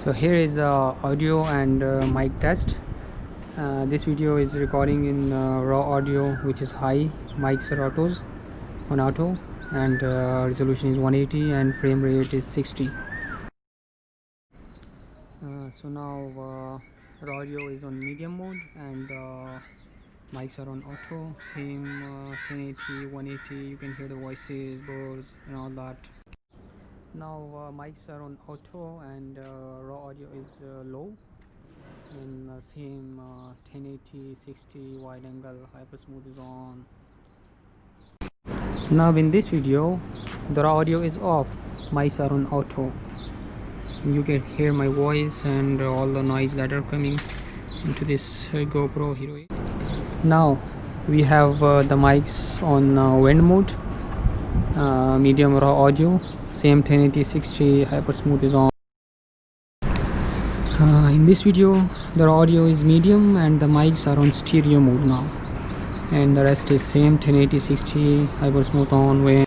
So here is the audio and mic test. This video is recording in raw audio, which is high. Mics are on auto, and resolution is 180 and frame rate is 60. So now raw audio is on medium mode and mics are on auto, same 1080, 180. You can hear the voices, birds and all that. Now mics are on auto and raw audio is low, and same 1080, 60, wide angle, hyper smooth is on. Now in this video the raw audio is off, mics are on auto. You can hear my voice and all the noise that are coming into this GoPro Hero 8. Now we have the mics on wind mode, medium raw audio, same 1080, 60, hyper smooth is on. In this video the audio is medium and the mics are on stereo mode now, and the rest is same 1080, 60, hyper smooth on, wind.